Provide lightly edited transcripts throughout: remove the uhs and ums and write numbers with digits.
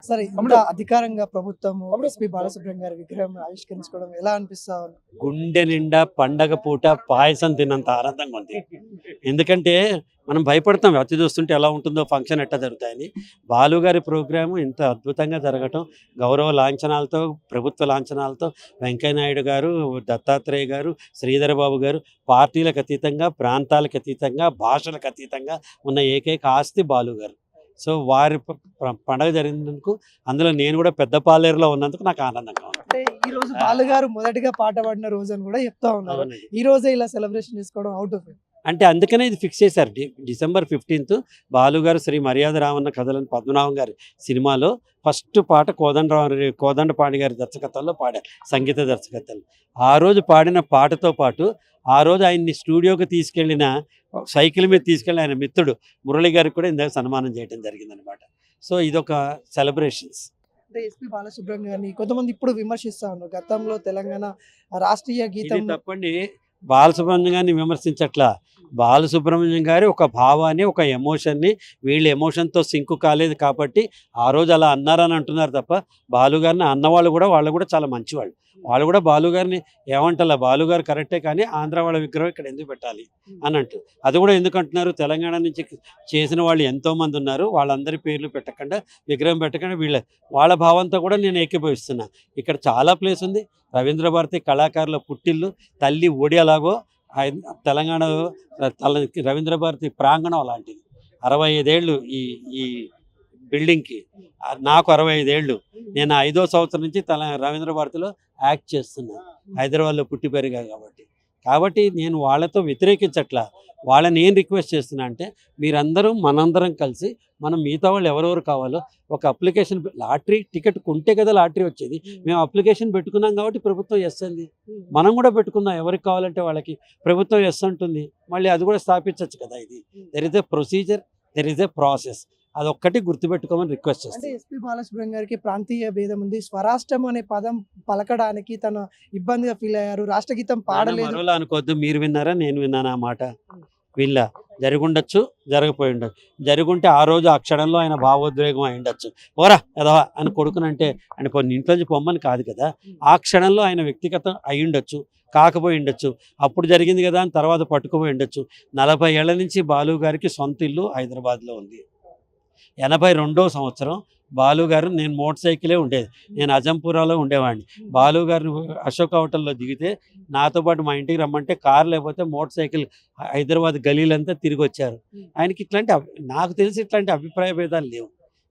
సరే ఇంత అధికారంగా ప్రభుత్వము ఎస్పి బాలసుబ్రహ్మణ్యం గారి విగ్రహం ఆవిష్కరించుకోవడం ఎలా అనిపిస్తా ఉంది? గుండె నిండా పండగ పూట పాయసం తిన్నంత ఆనందంగా ఉంది. ఎందుకంటే మనం భయపడతాం అతి చూస్తుంటే ఎలా ఉంటుందో, ఫంక్షన్ ఎట్లా జరుగుతాయని. బాలుగారి ప్రోగ్రాము ఇంత అద్భుతంగా జరగటం, గౌరవ లాంఛనాలతో, ప్రభుత్వ లాంఛనాలతో వెంకయ్యనాయుడు గారు, దత్తాత్రేయ గారు, శ్రీధర్ బాబు గారు, పార్టీలకు అతీతంగా, ప్రాంతాలకు అతీతంగా, భాషలకు అతీతంగా ఉన్న ఏకైక ఆస్తి బాలుగారు. సో వారి పండగ జరిగినందుకు, అందులో నేను కూడా పెద్ద పాలేరులో ఉన్నందుకు నాకు ఆనందంగా ఉంది. అంటే ఈ రోజు బాలుగారు మొదటిగా పాట పాడిన రోజు అని కూడా చెప్తా ఉన్నారు. అవునండి. ఈ రోజే ఇలా సెలబ్రేషన్ చేసుకోవడం అవుట్ ఆఫ్ ఇట్. అంటే అందుకనే ఇది ఫిక్స్ చేశారు. డిసెంబర్ 15 బాలుగారు శ్రీ మర్యాద రామన్న కథలని పద్మనాభం గారి సినిమాలో ఫస్ట్ పాట కోదండపాణి గారి దర్శకత్వంలో పాడారు, సంగీత దర్శకత్వంలో. ఆ రోజు పాడిన పాటతో పాటు ఆ రోజు ఆయన్ని స్టూడియోకి తీసుకెళ్లిన, సైకిల్ మీద తీసుకెళ్ళిన ఆయన మిత్రుడు మురళి గారికి కూడా ఇందాక సన్మానం చేయడం జరిగిందనమాట. సో ఇదొక సెలబ్రేషన్స్. అంటే ఎస్పి బాలసుబ్రహ్మణ్యం గారిని కొంతమంది ఇప్పుడు విమర్శిస్తా ఉన్నారు. గతంలో తెలంగాణ రాష్ట్రీయ ఇది గీతం తప్పండి. బాలసుబ్రహ్మణ్యం గారిని విమర్శించట్లా. బాలసుబ్రహ్మణ్యం గారి ఒక భావాన్ని, ఒక ఎమోషన్ని, వీళ్ళు ఎమోషన్తో సింకు కాలేదు కాబట్టి ఆ రోజు అలా అన్నారని అంటున్నారు తప్ప, బాలుగారిని అన్నవాళ్ళు కూడా, వాళ్ళు కూడా చాలా మంచివాళ్ళు. వాళ్ళు కూడా బాలుగారిని ఏమంటారా, బాలుగారు కరెక్టే కానీ ఆంధ్ర వాళ్ళ విగ్రహం ఇక్కడ ఎందుకు పెట్టాలి అని అంటూ, అది కూడా ఎందుకు అంటున్నారు, తెలంగాణ నుంచి చేసిన వాళ్ళు ఎంతోమంది ఉన్నారు, వాళ్ళందరి పేర్లు పెట్టకుండా, విగ్రహం పెట్టకుండా వాళ్ళ భావంతో కూడా నేను ఏకీభవిస్తున్నా. ఇక్కడ చాలా ప్లేస్ ఉంది. రవీంద్ర భారతి కళాకారుల పుట్టిల్లు, తల్లి ఒడి అలాగో తెలంగాణలో రవీంద్ర భారతి ప్రాంగణం అలాంటిది. 65 ఏళ్ళు ఈ ఈ బిల్డింగ్కి. నాకు 65 ఏళ్ళు. నేను 5వ సంవత్సరం నుంచి రవీంద్ర భారతిలో యాక్ట్ చేస్తున్నా, హైదరాబాద్లో పుట్టి పెరిగా కాబట్టి నేను వాళ్ళతో వ్యతిరేకించట్లా. వాళ్ళని ఏం రిక్వెస్ట్ చేస్తున్నా అంటే, మీరందరూ మనందరం కలిసి, మనం మిగతా వాళ్ళు ఎవరెవరు కావాలో ఒక అప్లికేషన్, లాటరీ టికెట్ కొంటే కదా లాటరీ వచ్చేది, మేము అప్లికేషన్ పెట్టుకున్నాం కాబట్టి ప్రభుత్వం ఎస్ అంది. మనం కూడా పెట్టుకున్నాం, ఎవరికి కావాలంటే వాళ్ళకి ప్రభుత్వం ఎస్ అంటుంది. మళ్ళీ అది కూడా స్థాపించవచ్చు కదా. ఇది there is a procedure, there is a process. అదొక్కటి గుర్తుపెట్టుకోమని రిక్వెస్ట్ అంటే చేస్తాను. ఎస్పి బాలసుబ్రహ్మణ్యం గారికి ప్రాంతీయ భేదం ఉంది. స్వరాష్ట్రం అనే పదం పలకడానికి తను ఇబ్బందిగా ఫీల్ అయ్యారు. రాష్ట్ర గీతం పాడలేదు. మరోలా అనుకోవద్దు. మీరు విన్నారా, నేను విన్నాను ఆ మాట? వీళ్ళ జరుగుండొచ్చు, జరగపోయి ఉండొచ్చు. జరుగుంటే ఆ రోజు ఆ క్షణంలో ఆయన భావోద్వేగం అయి ఉండొచ్చు. ఓరా ఎదవా అని కొడుకునంటే ఆయన కొన్ని ఇంట్లోంచి పొమ్మని కాదు కదా, ఆ క్షణంలో ఆయన వ్యక్తిగతం అయి ఉండొచ్చు, కాకపోయి ఉండొచ్చు. అప్పుడు జరిగింది కదా అని తర్వాత పట్టుకుపోయి ఉండొచ్చు. 40 ఏళ్ల నుంచి బాలు గారికి సొంత ఇల్లు హైదరాబాద్లో ఉంది. 82వ సంవత్సరం బాలుగారు, నేను మోటార్ సైకిలే ఉండేది, నేను అజంపురాలో ఉండేవాడిని. బాలుగారు అశోక్ హోటల్లో దిగితే నాతో పాటు మా ఇంటికి రమ్మంటే కారు లేకపోతే మోటార్ సైకిల్ హైదరాబాద్ గలీలంతా తిరిగి వచ్చారు. ఆయనకి నాకు తెలిసి ఇట్లాంటి అభిప్రాయ భేదాలు లేవు.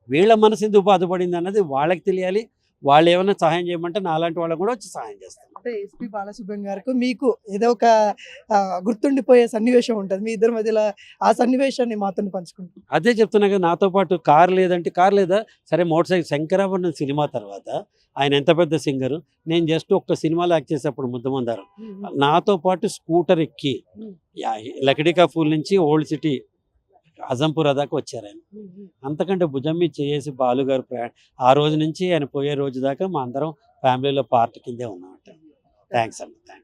వీళ్ళ మనసు ఎందుకు బాధపడింది అన్నది వాళ్ళకి తెలియాలి. వాళ్ళు ఏమైనా సహాయం చేయమంటే నాలాంటి వాళ్ళకు కూడా వచ్చి సహాయం చేస్తాను. అంటే ఎస్పి బాలసుబ్రహ్మణ్యం గారికి మీకు ఏదో ఒక గుర్తుండిపోయే సన్నివేశం ఉంటుంది మీ ఇద్దరి మధ్యలో, ఆ సన్నివేశాన్ని మాతో పంచుకుంటాం. అదే చెప్తున్నా కదా, నాతో పాటు కారు లేదంటే, కారు లేదా సరే మోటార్ సైకిల్. శంకరాభరణం సినిమా తర్వాత ఆయన ఎంత పెద్ద సింగరు, నేను జస్ట్ ఒక్క సినిమాలో యాక్ట్ చేసేప్పుడు ముద్దమందారం, నాతో పాటు స్కూటర్ ఎక్కి లకడికా ఫూల్ నుంచి ఓల్డ్ సిటీ అజంపురా దాకా వచ్చారు ఆయన. అంతకంటే భుజం మీద చేసి బాలుగారు ఆ రోజు నుంచి ఆయన పోయే రోజు దాకా మా అందరం ఫ్యామిలీలో పార్ట్ కిందే ఉన్నామంట. థ్యాంక్స్ అండి.